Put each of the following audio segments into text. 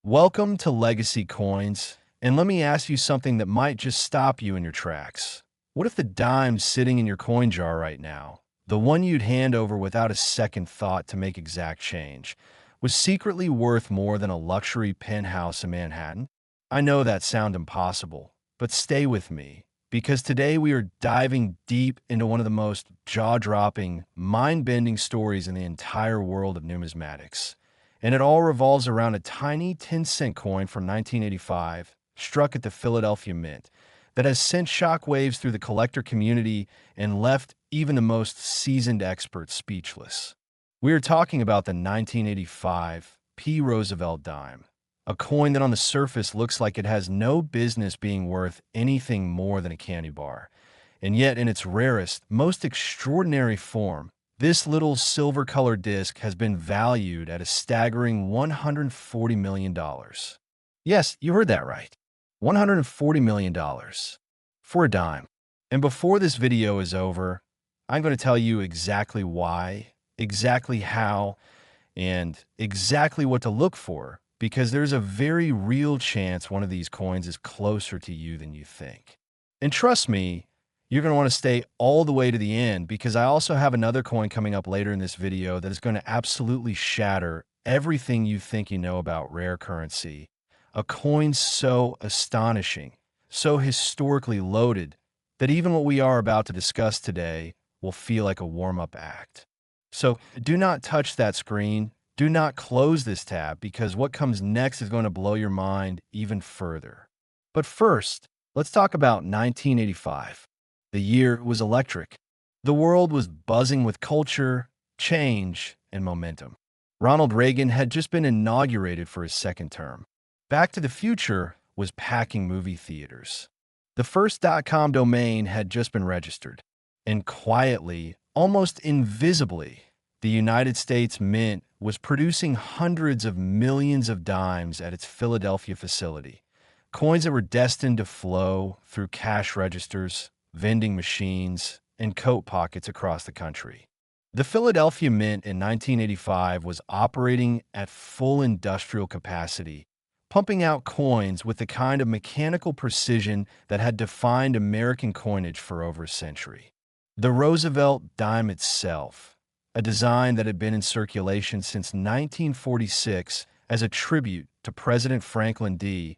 Welcome to Legacy Coins, and let me ask you something that might just stop you in your tracks. What if the dime sitting in your coin jar right now, the one you'd hand over without a second thought to make exact change, was secretly worth more than a luxury penthouse in Manhattan? I know that sounds impossible, but stay with me, because today we are diving deep into one of the most jaw-dropping, mind-bending stories in the entire world of numismatics. And it all revolves around a tiny 10-cent coin from 1985, struck at the Philadelphia Mint, that has sent shockwaves through the collector community and left even the most seasoned experts speechless. We are talking about the 1985 P. Roosevelt Dime, a coin that on the surface looks like it has no business being worth anything more than a candy bar. And yet, in its rarest, most extraordinary form, this little silver-colored disc has been valued at a staggering $140 million. Yes, you heard that right. $140 million for a dime. And before this video is over, I'm going to tell you exactly why, exactly how, and exactly what to look for, because there's a very real chance one of these coins is closer to you than you think. And trust me, you're going to want to stay all the way to the end, because I also have another coin coming up later in this video that is going to absolutely shatter everything you think you know about rare currency. A coin so astonishing, so historically loaded, that even what we are about to discuss today will feel like a warm-up act. So do not touch that screen. Do not close this tab, because what comes next is going to blow your mind even further. But first, let's talk about 1985. The year was electric. The world was buzzing with culture, change, and momentum. Ronald Reagan had just been inaugurated for his second term. Back to the Future was packing movie theaters. The first .com domain had just been registered. And quietly, almost invisibly, the United States Mint was producing hundreds of millions of dimes at its Philadelphia facility. Coins that were destined to flow through cash registers, vending machines, and coat pockets across the country. The Philadelphia Mint in 1985 was operating at full industrial capacity, pumping out coins with the kind of mechanical precision that had defined American coinage for over a century. The Roosevelt Dime itself, a design that had been in circulation since 1946 as a tribute to President Franklin D.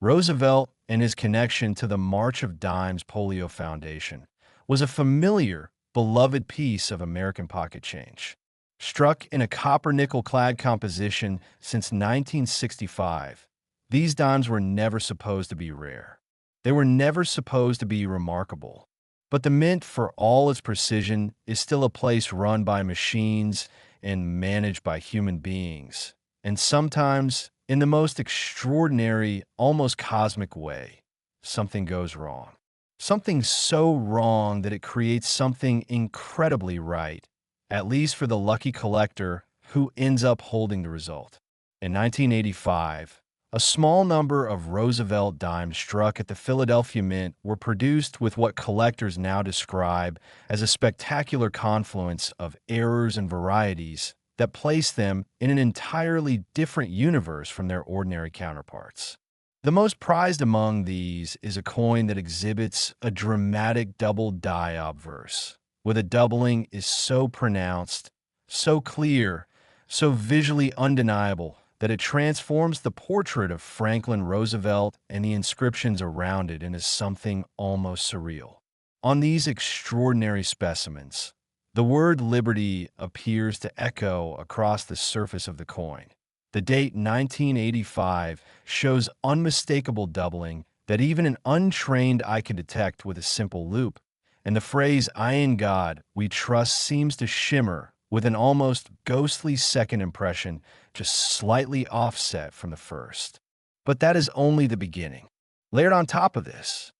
Roosevelt and his connection to the March of Dimes Polio Foundation, was a familiar, beloved piece of American pocket change. Struck in a copper-nickel clad composition since 1965, these dimes were never supposed to be rare. They were never supposed to be remarkable. But the Mint, for all its precision, is still a place run by machines and managed by human beings. And sometimes, in the most extraordinary, almost cosmic way, something goes wrong. Something so wrong that it creates something incredibly right, at least for the lucky collector who ends up holding the result. In 1985, a small number of Roosevelt dimes struck at the Philadelphia Mint were produced with what collectors now describe as a spectacular confluence of errors and varieties that place them in an entirely different universe from their ordinary counterparts. The most prized among these is a coin that exhibits a dramatic double die obverse, where the doubling is so pronounced, so clear, so visually undeniable that it transforms the portrait of Franklin Roosevelt and the inscriptions around it into something almost surreal. On these extraordinary specimens, the word liberty appears to echo across the surface of the coin. The date 1985 shows unmistakable doubling that even an untrained eye can detect with a simple loop, and the phrase "I in God we trust" seems to shimmer with an almost ghostly second impression, just slightly offset from the first. But that is only the beginning. Layered on top of this,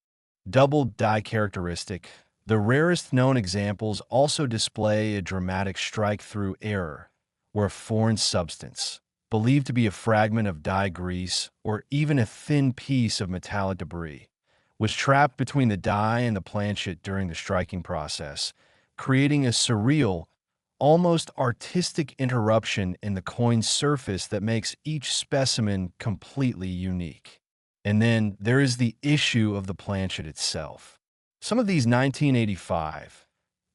double die characteristic, the rarest known examples also display a dramatic strike-through error, where a foreign substance, believed to be a fragment of die grease or even a thin piece of metallic debris, was trapped between the die and the planchet during the striking process, creating a surreal, almost artistic interruption in the coin's surface that makes each specimen completely unique. And then there is the issue of the planchet itself. Some of these 1985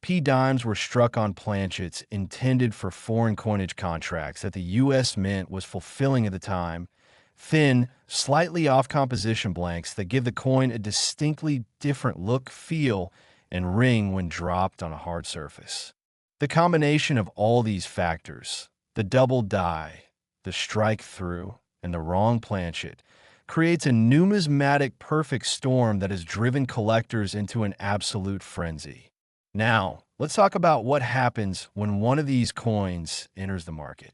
P dimes were struck on planchets intended for foreign coinage contracts that the U.S. Mint was fulfilling at the time, thin, slightly off composition blanks that give the coin a distinctly different look, feel, and ring when dropped on a hard surface. The combination of all these factors, the double die, the strike through, and the wrong planchet, creates a numismatic perfect storm that has driven collectors into an absolute frenzy. Now, let's talk about what happens when one of these coins enters the market.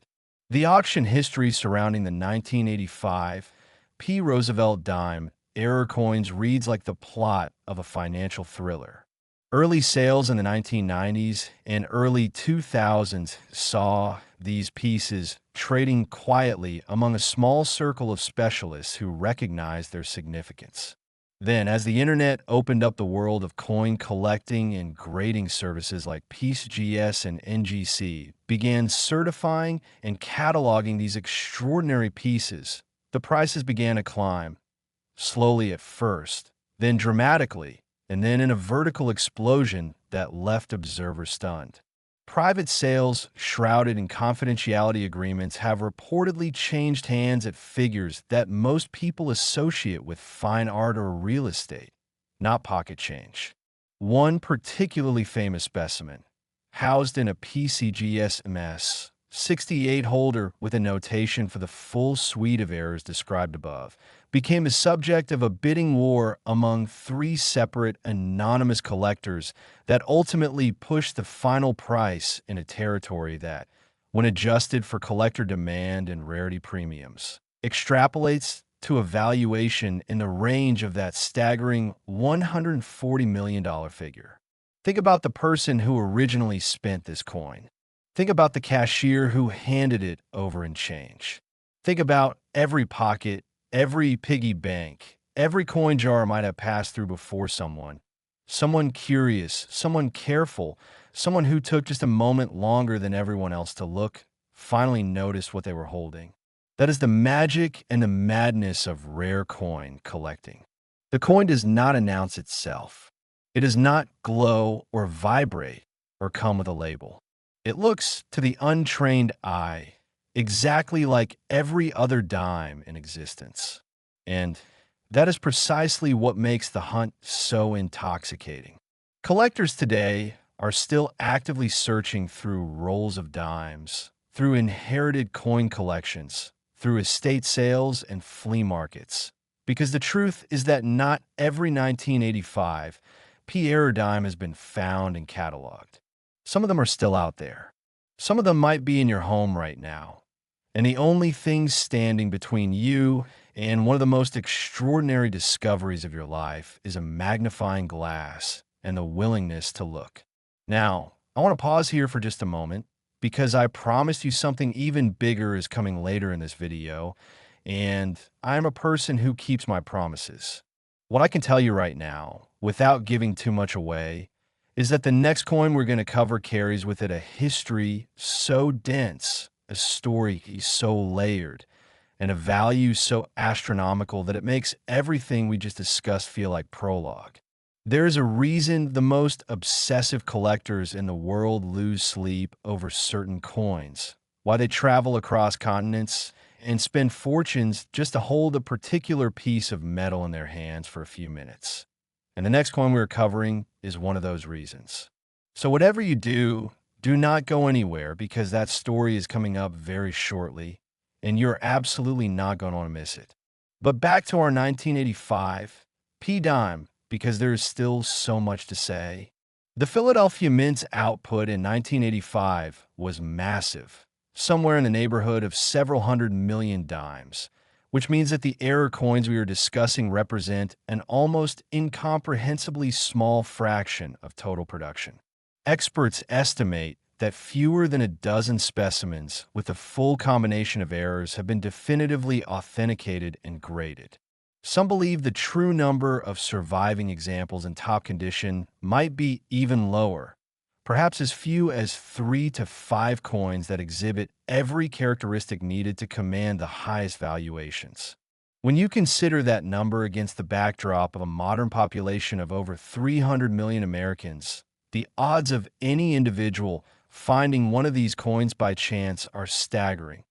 The auction history surrounding the 1985 P. Roosevelt Dime error coins reads like the plot of a financial thriller. Early sales in the 1990s and early 2000s saw these pieces trading quietly among a small circle of specialists who recognized their significance. Then, as the internet opened up the world of coin collecting and grading services like PieceGS and NGC began certifying and cataloging these extraordinary pieces, the prices began to climb, slowly at first, then dramatically, and then in a vertical explosion that left observers stunned. Private sales, shrouded in confidentiality agreements, have reportedly changed hands at figures that most people associate with fine art or real estate, not pocket change. One particularly famous specimen, housed in a PCGS MS 68 holder with a notation for the full suite of errors described above, became a subject of a bidding war among three separate anonymous collectors that ultimately pushed the final price in a territory that, when adjusted for collector demand and rarity premiums, extrapolates to a valuation in the range of that staggering $140 million figure. Think about the person who originally spent this coin. Think about the cashier who handed it over in change. Think about every pocket, every piggy bank, every coin jar might have passed through before someone curious, someone careful, someone who took just a moment longer than everyone else to look, finally noticed what they were holding. That is the magic and the madness of rare coin collecting. The coin does not announce itself. It does not glow or vibrate or come with a label. It looks, to the untrained eye, exactly like every other dime in existence. And that is precisely what makes the hunt so intoxicating. Collectors today are still actively searching through rolls of dimes, through inherited coin collections, through estate sales and flea markets. Because the truth is that not every 1985 P. dime has been found and cataloged. Some of them are still out there. Some of them might be in your home right now. And the only thing standing between you and one of the most extraordinary discoveries of your life is a magnifying glass and the willingness to look. Now, I want to pause here for just a moment because I promised you something even bigger is coming later in this video, and I'm a person who keeps my promises. What I can tell you right now, without giving too much away, is that the next coin we're going to cover carries with it a history so dense, a story so layered, and a value so astronomical that it makes everything we just discussed feel like prologue. There is a reason the most obsessive collectors in the world lose sleep over certain coins, why they travel across continents and spend fortunes just to hold a particular piece of metal in their hands for a few minutes. And the next coin we're covering is one of those reasons. So whatever you do, do not go anywhere because that story is coming up very shortly, and you're absolutely not going to want to miss it. But back to our 1985 P dime, because there is still so much to say. The Philadelphia Mint's output in 1985 was massive, somewhere in the neighborhood of several hundred million dimes, which means that the error coins we are discussing represent an almost incomprehensibly small fraction of total production. Experts estimate that fewer than a dozen specimens with a full combination of errors have been definitively authenticated and graded. Some believe the true number of surviving examples in top condition might be even lower, perhaps as few as 3 to 5 coins that exhibit every characteristic needed to command the highest valuations. When you consider that number against the backdrop of a modern population of over 300 million Americans, the odds of any individual finding one of these coins by chance are staggering.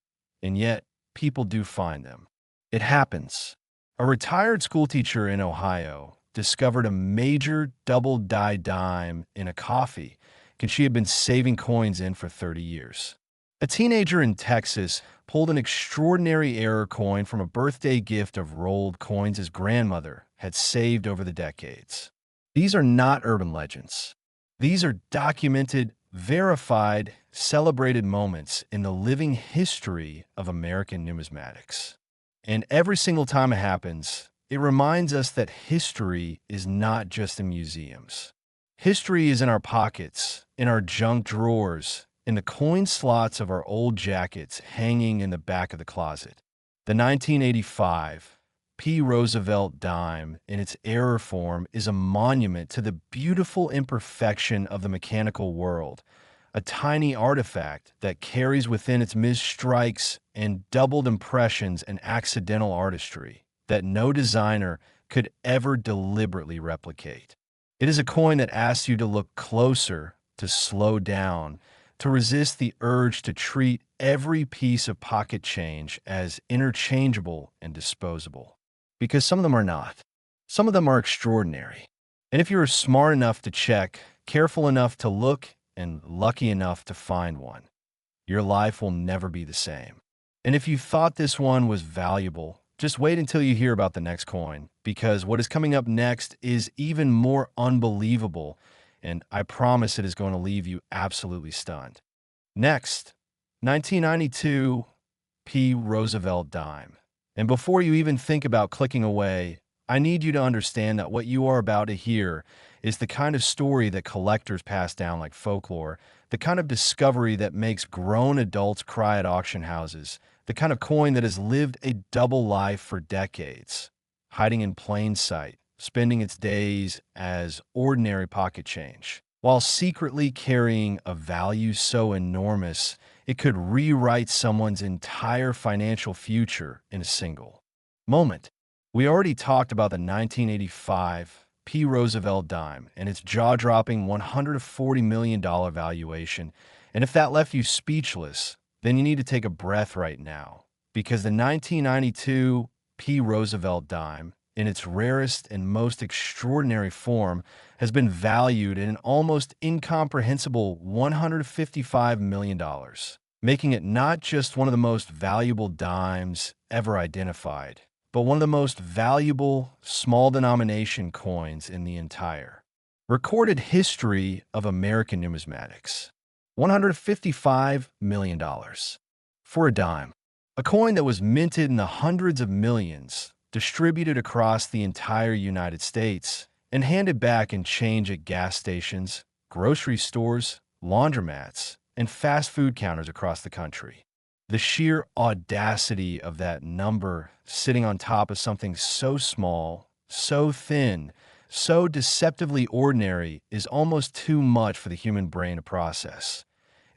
And yet, people do find them. It happens. A retired schoolteacher in Ohio discovered a major double-die dime in a coffee because she had been saving coins in for 30 years. A teenager in Texas pulled an extraordinary error coin from a birthday gift of rolled coins his grandmother had saved over the decades. These are not urban legends. These are documented, verified, celebrated moments in the living history of American numismatics. And every single time it happens, it reminds us that history is not just in museums. History is in our pockets, in our junk drawers, in the coin slots of our old jackets hanging in the back of the closet. The 1985 P. Roosevelt Dime, in its error form, is a monument to the beautiful imperfection of the mechanical world, a tiny artifact that carries within its misstrikes and doubled impressions and accidental artistry that no designer could ever deliberately replicate. It is a coin that asks you to look closer, to slow down, to resist the urge to treat every piece of pocket change as interchangeable and disposable. Because some of them are not. Some of them are extraordinary. And if you're smart enough to check, careful enough to look, and lucky enough to find one, your life will never be the same. And if you thought this one was valuable, just wait until you hear about the next coin, because what is coming up next is even more unbelievable, and I promise it is going to leave you absolutely stunned. Next, 1992 P. Roosevelt Dime. And before you even think about clicking away, I need you to understand that what you are about to hear is the kind of story that collectors pass down like folklore, the kind of discovery that makes grown adults cry at auction houses, the kind of coin that has lived a double life for decades, hiding in plain sight, spending its days as ordinary pocket change, while secretly carrying a value so enormous it could rewrite someone's entire financial future in a single moment. We already talked about the 1985 P. Roosevelt Dime and its jaw-dropping $140 million valuation, and if that left you speechless, then you need to take a breath right now, because the 1992 P. Roosevelt Dime, in its rarest and most extraordinary form, has been valued at an almost incomprehensible $155 million, making it not just one of the most valuable dimes ever identified, but one of the most valuable small denomination coins in the entire recorded history of American numismatics. $155 million for a dime, a coin that was minted in the hundreds of millions, distributed across the entire United States, and handed back in change at gas stations, grocery stores, laundromats, and fast food counters across the country. The sheer audacity of that number sitting on top of something so small, so thin, so deceptively ordinary is almost too much for the human brain to process.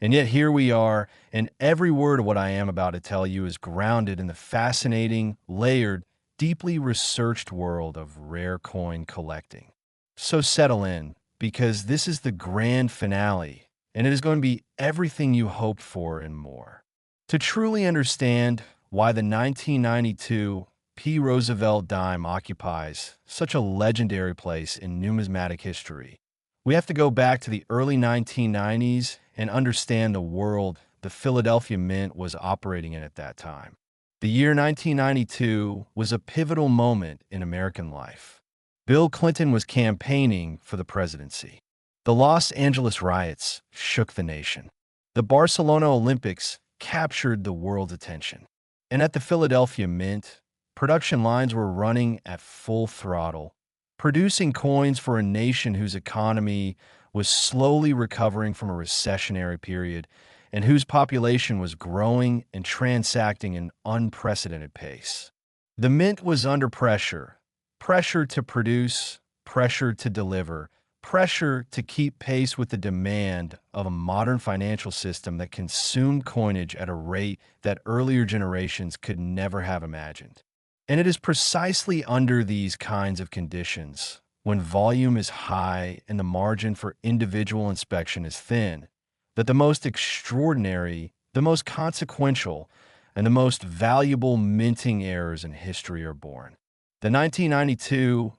And yet here we are, and every word of what I am about to tell you is grounded in the fascinating, layered, deeply researched world of rare coin collecting. So settle in, because this is the grand finale, and it is going to be everything you hoped for and more. To truly understand why the 1992 P. Roosevelt Dime occupies such a legendary place in numismatic history, we have to go back to the early 1990s and understand the world the Philadelphia Mint was operating in at that time. The year 1992 was a pivotal moment in American life. Bill Clinton was campaigning for the presidency. The Los Angeles riots shook the nation. The Barcelona Olympics captured the world's attention. And at the Philadelphia Mint, production lines were running at full throttle, producing coins for a nation whose economy was slowly recovering from a recessionary period and whose population was growing and transacting at an unprecedented pace. The Mint was under pressure, pressure to produce, pressure to deliver, pressure to keep pace with the demand of a modern financial system that consumed coinage at a rate that earlier generations could never have imagined. And it is precisely under these kinds of conditions, when volume is high and the margin for individual inspection is thin, that the most extraordinary, the most consequential, and the most valuable minting errors in history are born. The 1992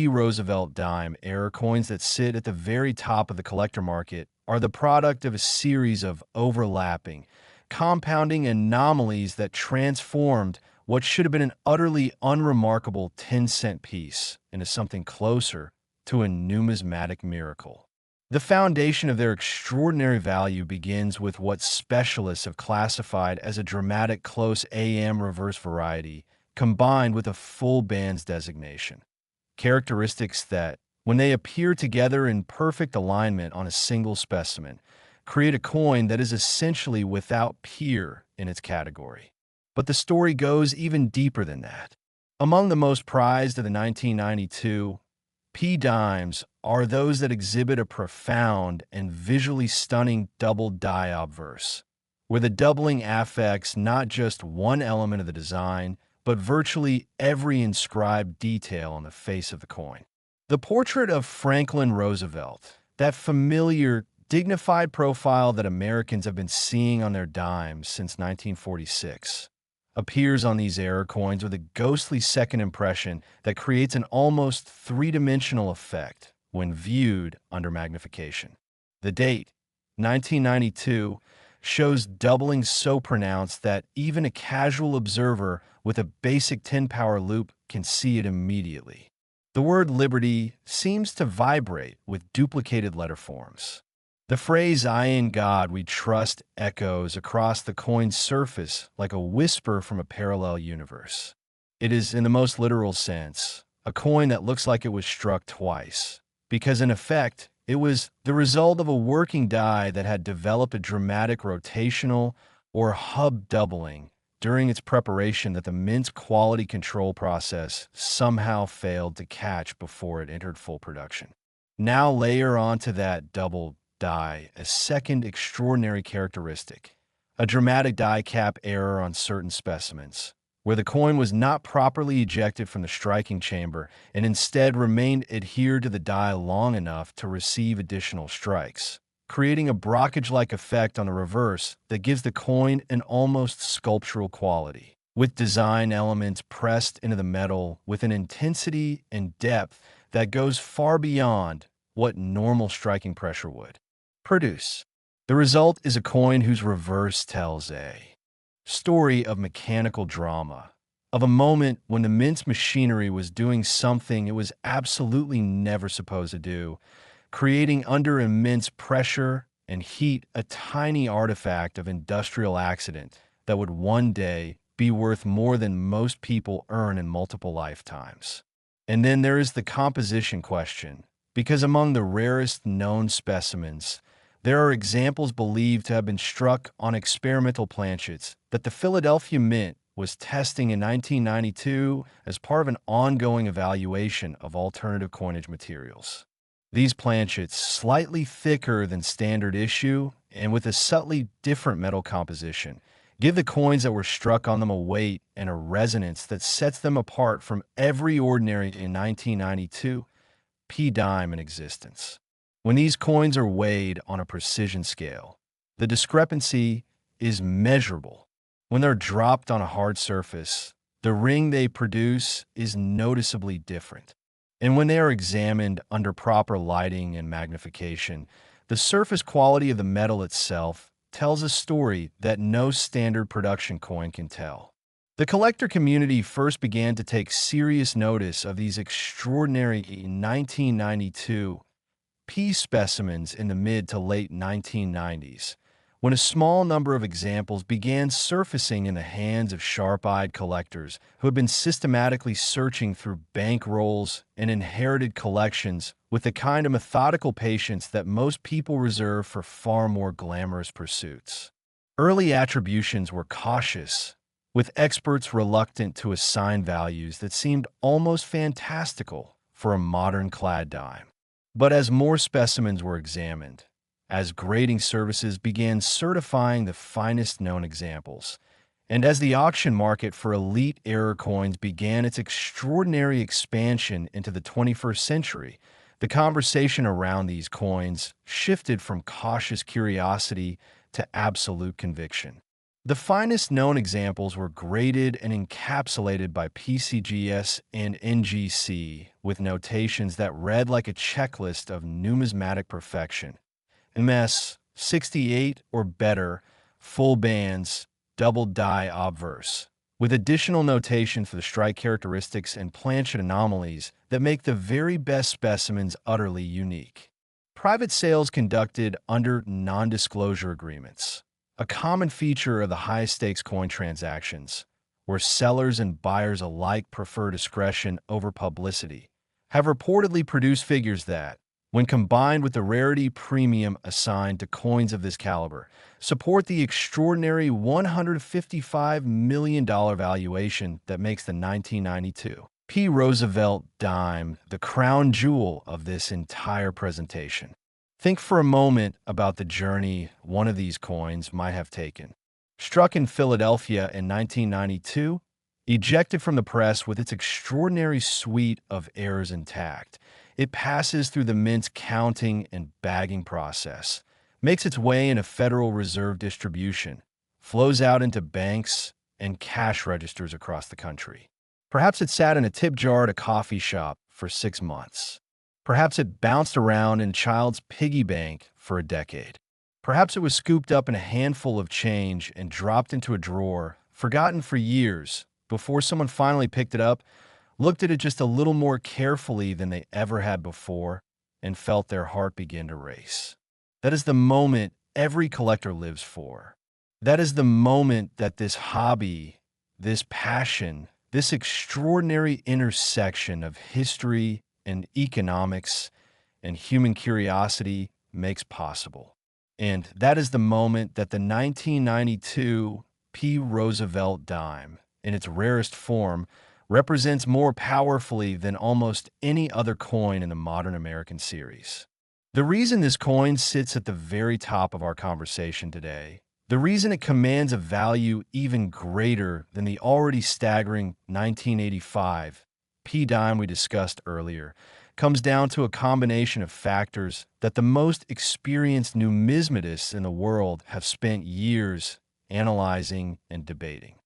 Roosevelt Dime error coins that sit at the very top of the collector market are the product of a series of overlapping, compounding anomalies that transformed what should have been an utterly unremarkable 10-cent piece into something closer to a numismatic miracle. The foundation of their extraordinary value begins with what specialists have classified as a dramatic close AM reverse variety, combined with a full bands designation. Characteristics that, when they appear together in perfect alignment on a single specimen, create a coin that is essentially without peer in its category. But the story goes even deeper than that. Among the most prized of the 1992 dimes are those that exhibit a profound and visually stunning double die obverse, where the doubling affects not just one element of the design, but virtually every inscribed detail on the face of the coin. The portrait of Franklin Roosevelt, that familiar, dignified profile that Americans have been seeing on their dimes since 1946, appears on these error coins with a ghostly second impression that creates an almost three-dimensional effect when viewed under magnification. The date, 1992, shows doubling so pronounced that even a casual observer with a basic 10-power loop can see it immediately. The word liberty seems to vibrate with duplicated letter forms. The phrase "I in God we trust" echoes across the coin's surface like a whisper from a parallel universe. It is, in the most literal sense, a coin that looks like it was struck twice, because in effect, it was the result of a working die that had developed a dramatic rotational or hub doubling during its preparation that the mint's quality control process somehow failed to catch before it entered full production. Now layer onto that double die a second extraordinary characteristic, a dramatic die cap error on certain specimens, where the coin was not properly ejected from the striking chamber and instead remained adhered to the die long enough to receive additional strikes, creating a brockage-like effect on the reverse that gives the coin an almost sculptural quality, with design elements pressed into the metal with an intensity and depth that goes far beyond what normal striking pressure would produce. The result is a coin whose reverse tells a story of mechanical drama, of a moment when the mint's machinery was doing something it was absolutely never supposed to do, creating under immense pressure and heat a tiny artifact of industrial accident that would one day be worth more than most people earn in multiple lifetimes. And then there is the composition question, because among the rarest known specimens, there are examples believed to have been struck on experimental planchets that the Philadelphia Mint was testing in 1992 as part of an ongoing evaluation of alternative coinage materials. These planchets, slightly thicker than standard issue and with a subtly different metal composition, give the coins that were struck on them a weight and a resonance that sets them apart from every ordinary in 1992 dime in existence. When these coins are weighed on a precision scale, the discrepancy is measurable. When they're dropped on a hard surface, the ring they produce is noticeably different. And when they are examined under proper lighting and magnification, the surface quality of the metal itself tells a story that no standard production coin can tell. The collector community first began to take serious notice of these extraordinary 1992 specimens in the mid to late 1990s, when a small number of examples began surfacing in the hands of sharp-eyed collectors who had been systematically searching through bankrolls and inherited collections with the kind of methodical patience that most people reserve for far more glamorous pursuits. Early attributions were cautious, with experts reluctant to assign values that seemed almost fantastical for a modern clad dime. But as more specimens were examined, as grading services began certifying the finest known examples, and as the auction market for elite error coins began its extraordinary expansion into the 21st century, the conversation around these coins shifted from cautious curiosity to absolute conviction. The finest known examples were graded and encapsulated by PCGS and NGC with notations that read like a checklist of numismatic perfection. MS 68 or better, full bands, double die obverse, with additional notation for the strike characteristics and planchet anomalies that make the very best specimens utterly unique. Private sales conducted under non-disclosure agreements, a common feature of the high-stakes coin transactions, where sellers and buyers alike prefer discretion over publicity, have reportedly produced figures that, when combined with the rarity premium assigned to coins of this caliber, support the extraordinary $155 million valuation that makes the 1992 Roosevelt Dime the crown jewel of this entire presentation. Think for a moment about the journey one of these coins might have taken. Struck in Philadelphia in 1992, ejected from the press with its extraordinary suite of errors intact, it passes through the mint's counting and bagging process, makes its way into Federal Reserve distribution, flows out into banks and cash registers across the country. Perhaps it sat in a tip jar at a coffee shop for 6 months. Perhaps it bounced around in a child's piggy bank for a decade. Perhaps it was scooped up in a handful of change and dropped into a drawer, forgotten for years, before someone finally picked it up, looked at it just a little more carefully than they ever had before, and felt their heart begin to race. That is the moment every collector lives for. That is the moment that this hobby, this passion, this extraordinary intersection of history and economics and human curiosity makes possible. And that is the moment that the 1992 Roosevelt Dime, in its rarest form, represents more powerfully than almost any other coin in the modern American series. The reason this coin sits at the very top of our conversation today, the reason it commands a value even greater than the already staggering 1985 Dime we discussed earlier, comes down to a combination of factors that the most experienced numismatists in the world have spent years analyzing and debating.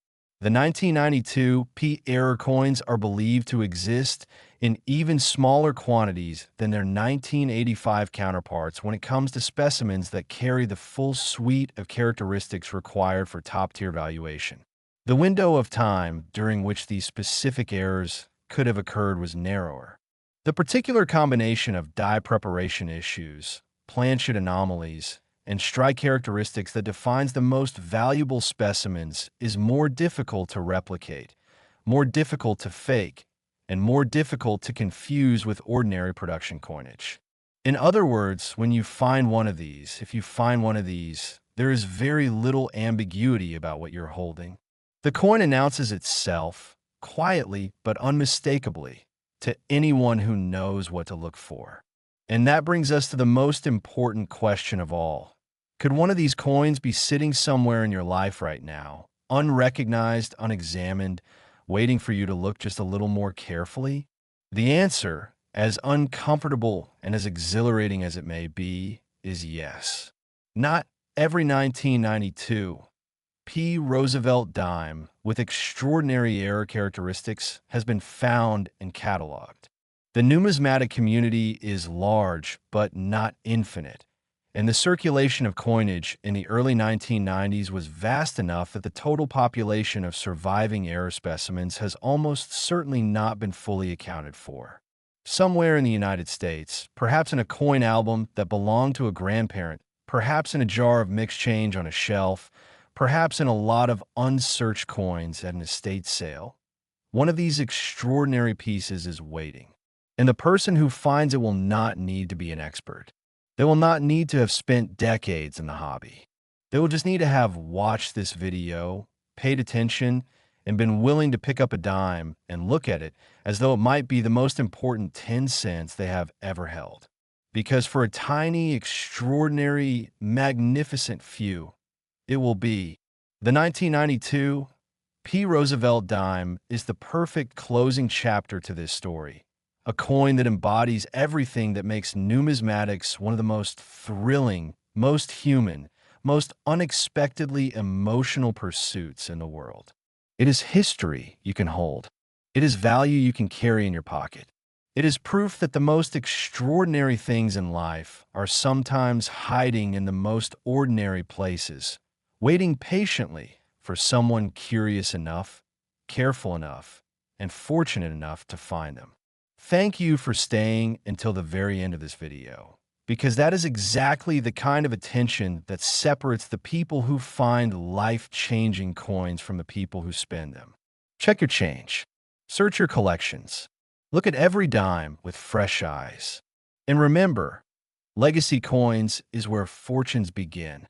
The 1992 error coins are believed to exist in even smaller quantities than their 1985 counterparts when it comes to specimens that carry the full suite of characteristics required for top-tier valuation. The window of time during which these specific errors could have occurred was narrower. The particular combination of die preparation issues, planchet anomalies, and strike characteristics that defines the most valuable specimens is more difficult to replicate, more difficult to fake, and more difficult to confuse with ordinary production coinage. In other words, when you find one of these, if you find one of these, there is very little ambiguity about what you're holding. The coin announces itself, quietly but unmistakably, to anyone who knows what to look for. And that brings us to the most important question of all. Could one of these coins be sitting somewhere in your life right now, unrecognized, unexamined, waiting for you to look just a little more carefully? The answer, as uncomfortable and as exhilarating as it may be, is yes. Not every 1992 Roosevelt Dime with extraordinary error characteristics has been found and cataloged. The numismatic community is large but not infinite, and the circulation of coinage in the early 1990s was vast enough that the total population of surviving error specimens has almost certainly not been fully accounted for. Somewhere in the United States, perhaps in a coin album that belonged to a grandparent, perhaps in a jar of mixed change on a shelf, perhaps in a lot of unsearched coins at an estate sale, one of these extraordinary pieces is waiting. And the person who finds it will not need to be an expert. They will not need to have spent decades in the hobby. They will just need to have watched this video, paid attention, and been willing to pick up a dime and look at it as though it might be the most important 10 cents they have ever held. Because for a tiny, extraordinary, magnificent few, it will be. The 1992 P. Roosevelt Dime is the perfect closing chapter to this story. A coin that embodies everything that makes numismatics one of the most thrilling, most human, most unexpectedly emotional pursuits in the world. It is history you can hold. It is value you can carry in your pocket. It is proof that the most extraordinary things in life are sometimes hiding in the most ordinary places, waiting patiently for someone curious enough, careful enough, and fortunate enough to find them. Thank you for staying until the very end of this video, because that is exactly the kind of attention that separates the people who find life-changing coins from the people who spend them. Check your change. Search your collections. Look at every dime with fresh eyes. And remember, legacy coins is where fortunes begin.